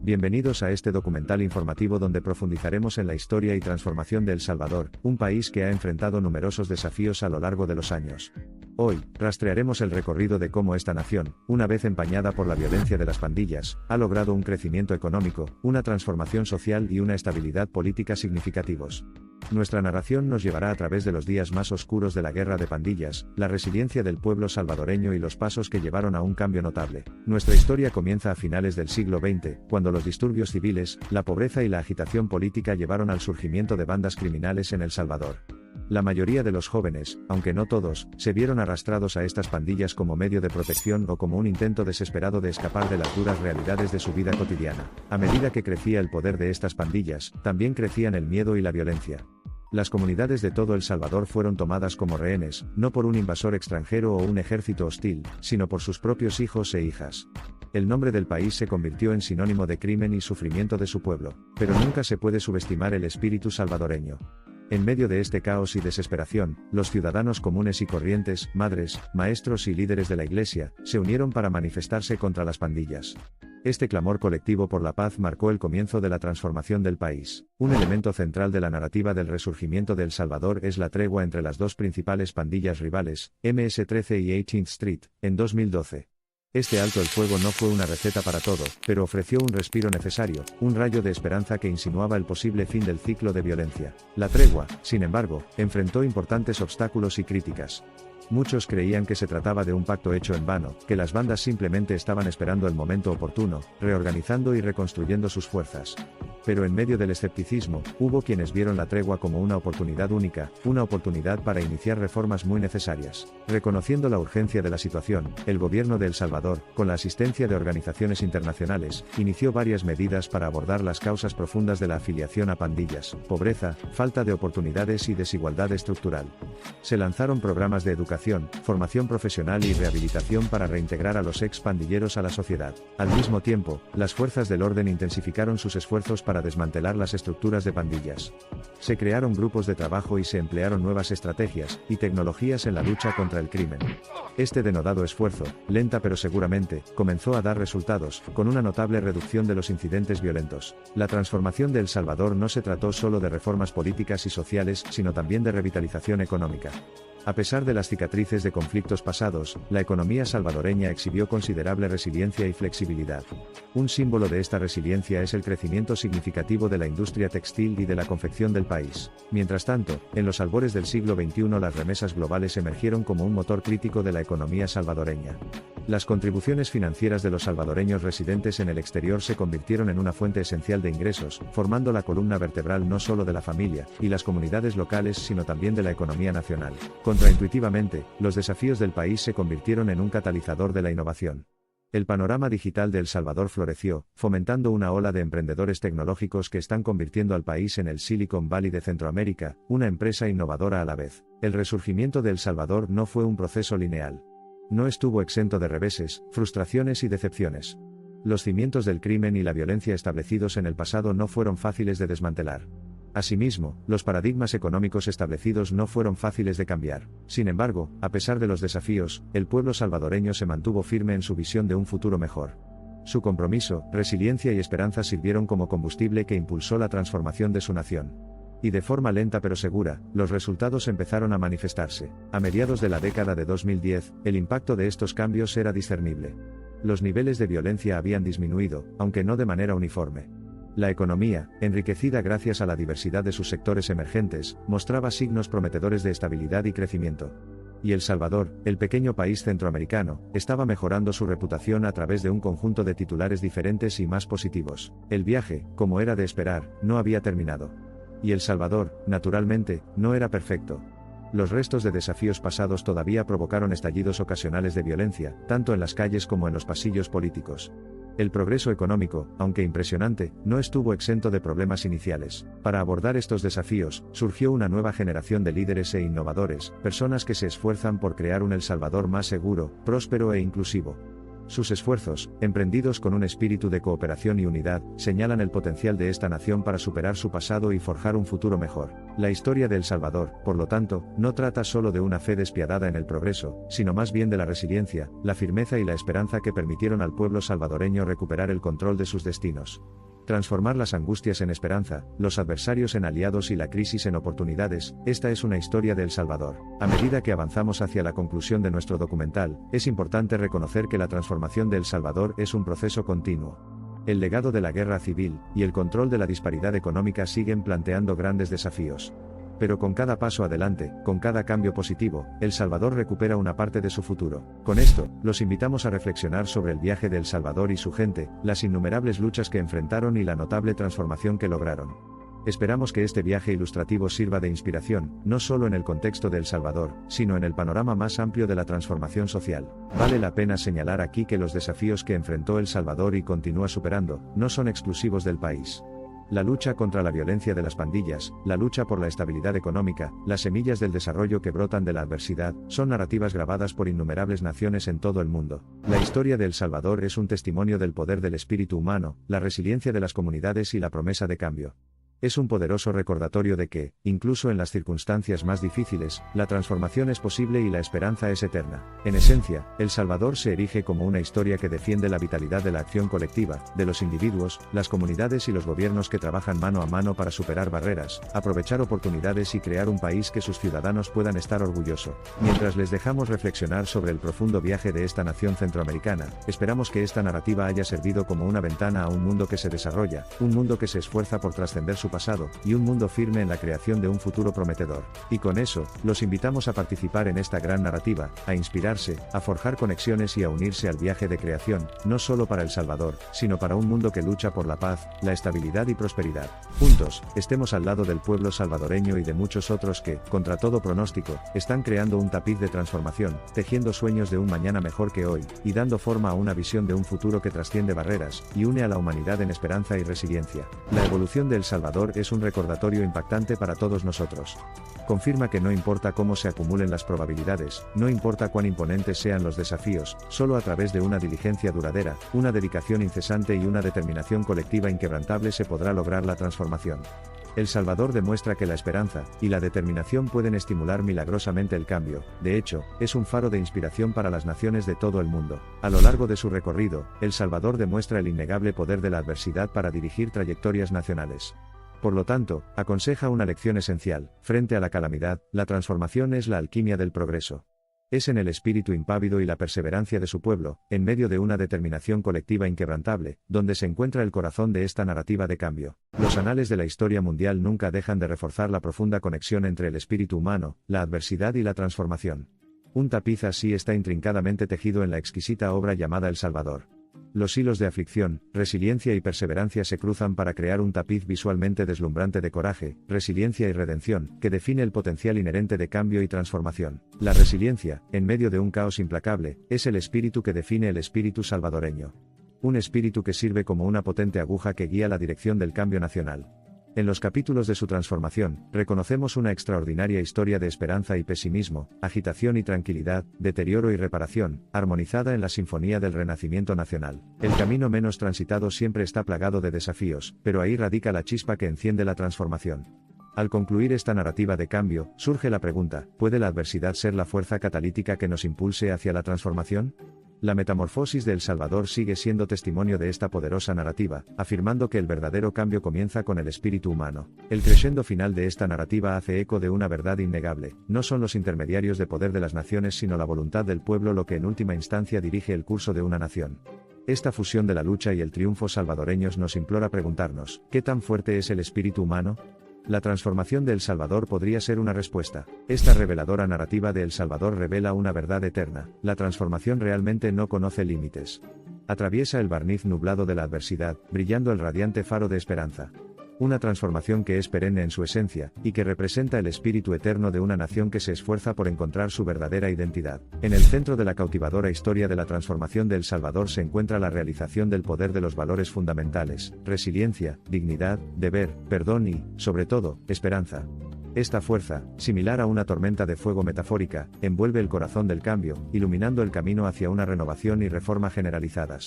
Bienvenidos a este documental informativo donde profundizaremos en la historia y transformación de El Salvador, un país que ha enfrentado numerosos desafíos a lo largo de los años. Hoy, rastrearemos el recorrido de cómo esta nación, una vez empañada por la violencia de las pandillas, ha logrado un crecimiento económico, una transformación social y una estabilidad política significativos. Nuestra narración nos llevará a través de los días más oscuros de la guerra de pandillas, la resiliencia del pueblo salvadoreño y los pasos que llevaron a un cambio notable. Nuestra historia comienza a finales del siglo XX, cuando los disturbios civiles, la pobreza y la agitación política llevaron al surgimiento de bandas criminales en El Salvador. La mayoría de los jóvenes, aunque no todos, se vieron arrastrados a estas pandillas como medio de protección o como un intento desesperado de escapar de las duras realidades de su vida cotidiana. A medida que crecía el poder de estas pandillas, también crecían el miedo y la violencia. Las comunidades de todo El Salvador fueron tomadas como rehenes, no por un invasor extranjero o un ejército hostil, sino por sus propios hijos e hijas. El nombre del país se convirtió en sinónimo de crimen y sufrimiento de su pueblo, pero nunca se puede subestimar el espíritu salvadoreño. En medio de este caos y desesperación, los ciudadanos comunes y corrientes, madres, maestros y líderes de la iglesia, se unieron para manifestarse contra las pandillas. Este clamor colectivo por la paz marcó el comienzo de la transformación del país. Un elemento central de la narrativa del resurgimiento de El Salvador es la tregua entre las dos principales pandillas rivales, MS-13 y 18th Street, en 2012. Este alto el fuego no fue una receta para todo, pero ofreció un respiro necesario, un rayo de esperanza que insinuaba el posible fin del ciclo de violencia. La tregua, sin embargo, enfrentó importantes obstáculos y críticas. Muchos creían que se trataba de un pacto hecho en vano, que las bandas simplemente estaban esperando el momento oportuno, reorganizando y reconstruyendo sus fuerzas. Pero en medio del escepticismo, hubo quienes vieron la tregua como una oportunidad única, una oportunidad para iniciar reformas muy necesarias. Reconociendo la urgencia de la situación, el gobierno de El Salvador, con la asistencia de organizaciones internacionales, inició varias medidas para abordar las causas profundas de la afiliación a pandillas: pobreza, falta de oportunidades y desigualdad estructural. Se lanzaron programas de educación, formación profesional y rehabilitación para reintegrar a los ex-pandilleros a la sociedad. Al mismo tiempo, las fuerzas del orden intensificaron sus esfuerzos para desmantelar las estructuras de pandillas. Se crearon grupos de trabajo y se emplearon nuevas estrategias y tecnologías en la lucha contra el crimen. Este denodado esfuerzo, lenta pero seguramente, comenzó a dar resultados, con una notable reducción de los incidentes violentos. La transformación de El Salvador no se trató solo de reformas políticas y sociales, sino también de revitalización económica. A pesar de las cicatrices de conflictos pasados, la economía salvadoreña exhibió considerable resiliencia y flexibilidad. Un símbolo de esta resiliencia es el crecimiento significativo de la industria textil y de la confección del país. Mientras tanto, en los albores del siglo XXI las remesas globales emergieron como un motor crítico de la economía salvadoreña. Las contribuciones financieras de los salvadoreños residentes en el exterior se convirtieron en una fuente esencial de ingresos, formando la columna vertebral no solo de la familia y las comunidades locales sino también de la economía nacional. Contraintuitivamente, los desafíos del país se convirtieron en un catalizador de la innovación. El panorama digital de El Salvador floreció, fomentando una ola de emprendedores tecnológicos que están convirtiendo al país en el Silicon Valley de Centroamérica, una empresa innovadora a la vez. El resurgimiento de El Salvador no fue un proceso lineal. No estuvo exento de reveses, frustraciones y decepciones. Los cimientos del crimen y la violencia establecidos en el pasado no fueron fáciles de desmantelar. Asimismo, los paradigmas económicos establecidos no fueron fáciles de cambiar. Sin embargo, a pesar de los desafíos, el pueblo salvadoreño se mantuvo firme en su visión de un futuro mejor. Su compromiso, resiliencia y esperanza sirvieron como combustible que impulsó la transformación de su nación. Y de forma lenta pero segura, los resultados empezaron a manifestarse. A mediados de la década de 2010, el impacto de estos cambios era discernible. Los niveles de violencia habían disminuido, aunque no de manera uniforme. La economía, enriquecida gracias a la diversidad de sus sectores emergentes, mostraba signos prometedores de estabilidad y crecimiento. Y El Salvador, el pequeño país centroamericano, estaba mejorando su reputación a través de un conjunto de titulares diferentes y más positivos. El viaje, como era de esperar, no había terminado. Y El Salvador, naturalmente, no era perfecto. Los restos de desafíos pasados todavía provocaron estallidos ocasionales de violencia, tanto en las calles como en los pasillos políticos. El progreso económico, aunque impresionante, no estuvo exento de problemas iniciales. Para abordar estos desafíos, surgió una nueva generación de líderes e innovadores, personas que se esfuerzan por crear un El Salvador más seguro, próspero e inclusivo. Sus esfuerzos, emprendidos con un espíritu de cooperación y unidad, señalan el potencial de esta nación para superar su pasado y forjar un futuro mejor. La historia de El Salvador, por lo tanto, no trata solo de una fe despiadada en el progreso, sino más bien de la resiliencia, la firmeza y la esperanza que permitieron al pueblo salvadoreño recuperar el control de sus destinos. Transformar las angustias en esperanza, los adversarios en aliados y la crisis en oportunidades, esta es una historia de El Salvador. A medida que avanzamos hacia la conclusión de nuestro documental, es importante reconocer que la transformación de El Salvador es un proceso continuo. El legado de la guerra civil y el control de la disparidad económica siguen planteando grandes desafíos. Pero con cada paso adelante, con cada cambio positivo, El Salvador recupera una parte de su futuro. Con esto, los invitamos a reflexionar sobre el viaje de El Salvador y su gente, las innumerables luchas que enfrentaron y la notable transformación que lograron. Esperamos que este viaje ilustrativo sirva de inspiración, no solo en el contexto de El Salvador, sino en el panorama más amplio de la transformación social. Vale la pena señalar aquí que los desafíos que enfrentó El Salvador y continúa superando, no son exclusivos del país. La lucha contra la violencia de las pandillas, la lucha por la estabilidad económica, las semillas del desarrollo que brotan de la adversidad, son narrativas grabadas por innumerables naciones en todo el mundo. La historia de El Salvador es un testimonio del poder del espíritu humano, la resiliencia de las comunidades y la promesa de cambio. Es un poderoso recordatorio de que, incluso en las circunstancias más difíciles, la transformación es posible y la esperanza es eterna. En esencia, El Salvador se erige como una historia que defiende la vitalidad de la acción colectiva, de los individuos, las comunidades y los gobiernos que trabajan mano a mano para superar barreras, aprovechar oportunidades y crear un país que sus ciudadanos puedan estar orgullosos. Mientras les dejamos reflexionar sobre el profundo viaje de esta nación centroamericana, esperamos que esta narrativa haya servido como una ventana a un mundo que se desarrolla, un mundo que se esfuerza por trascender su pasado, y un mundo firme en la creación de un futuro prometedor. Y con eso, los invitamos a participar en esta gran narrativa, a inspirarse, a forjar conexiones y a unirse al viaje de creación, no solo para El Salvador, sino para un mundo que lucha por la paz, la estabilidad y prosperidad. Juntos, estemos al lado del pueblo salvadoreño y de muchos otros que, contra todo pronóstico, están creando un tapiz de transformación, tejiendo sueños de un mañana mejor que hoy, y dando forma a una visión de un futuro que trasciende barreras, y une a la humanidad en esperanza y resiliencia. La evolución de El Salvador es un recordatorio impactante para todos nosotros. Confirma que no importa cómo se acumulen las probabilidades, no importa cuán imponentes sean los desafíos, solo a través de una diligencia duradera, una dedicación incesante y una determinación colectiva inquebrantable se podrá lograr la transformación. El Salvador demuestra que la esperanza y la determinación pueden estimular milagrosamente el cambio. De hecho, es un faro de inspiración para las naciones de todo el mundo. A lo largo de su recorrido, El Salvador demuestra el innegable poder de la adversidad para dirigir trayectorias nacionales. Por lo tanto, aconseja una lección esencial: frente a la calamidad, la transformación es la alquimia del progreso. Es en el espíritu impávido y la perseverancia de su pueblo, en medio de una determinación colectiva inquebrantable, donde se encuentra el corazón de esta narrativa de cambio. Los anales de la historia mundial nunca dejan de reforzar la profunda conexión entre el espíritu humano, la adversidad y la transformación. Un tapiz así está intrincadamente tejido en la exquisita obra llamada El Salvador. Los hilos de aflicción, resiliencia y perseverancia se cruzan para crear un tapiz visualmente deslumbrante de coraje, resiliencia y redención, que define el potencial inherente de cambio y transformación. La resiliencia, en medio de un caos implacable, es el espíritu que define el espíritu salvadoreño. Un espíritu que sirve como una potente aguja que guía la dirección del cambio nacional. En los capítulos de su transformación, reconocemos una extraordinaria historia de esperanza y pesimismo, agitación y tranquilidad, deterioro y reparación, armonizada en la sinfonía del renacimiento nacional. El camino menos transitado siempre está plagado de desafíos, pero ahí radica la chispa que enciende la transformación. Al concluir esta narrativa de cambio, surge la pregunta: ¿puede la adversidad ser la fuerza catalítica que nos impulse hacia la transformación? La metamorfosis de El Salvador sigue siendo testimonio de esta poderosa narrativa, afirmando que el verdadero cambio comienza con el espíritu humano. El crescendo final de esta narrativa hace eco de una verdad innegable: no son los intermediarios de poder de las naciones sino la voluntad del pueblo lo que en última instancia dirige el curso de una nación. Esta fusión de la lucha y el triunfo salvadoreños nos implora preguntarnos: ¿qué tan fuerte es el espíritu humano? La transformación de El Salvador podría ser una respuesta. Esta reveladora narrativa de El Salvador revela una verdad eterna: la transformación realmente no conoce límites. Atraviesa el barniz nublado de la adversidad, brillando el radiante faro de esperanza. Una transformación que es perenne en su esencia, y que representa el espíritu eterno de una nación que se esfuerza por encontrar su verdadera identidad. En el centro de la cautivadora historia de la transformación de El Salvador se encuentra la realización del poder de los valores fundamentales: resiliencia, dignidad, deber, perdón y, sobre todo, esperanza. Esta fuerza, similar a una tormenta de fuego metafórica, envuelve el corazón del cambio, iluminando el camino hacia una renovación y reforma generalizadas.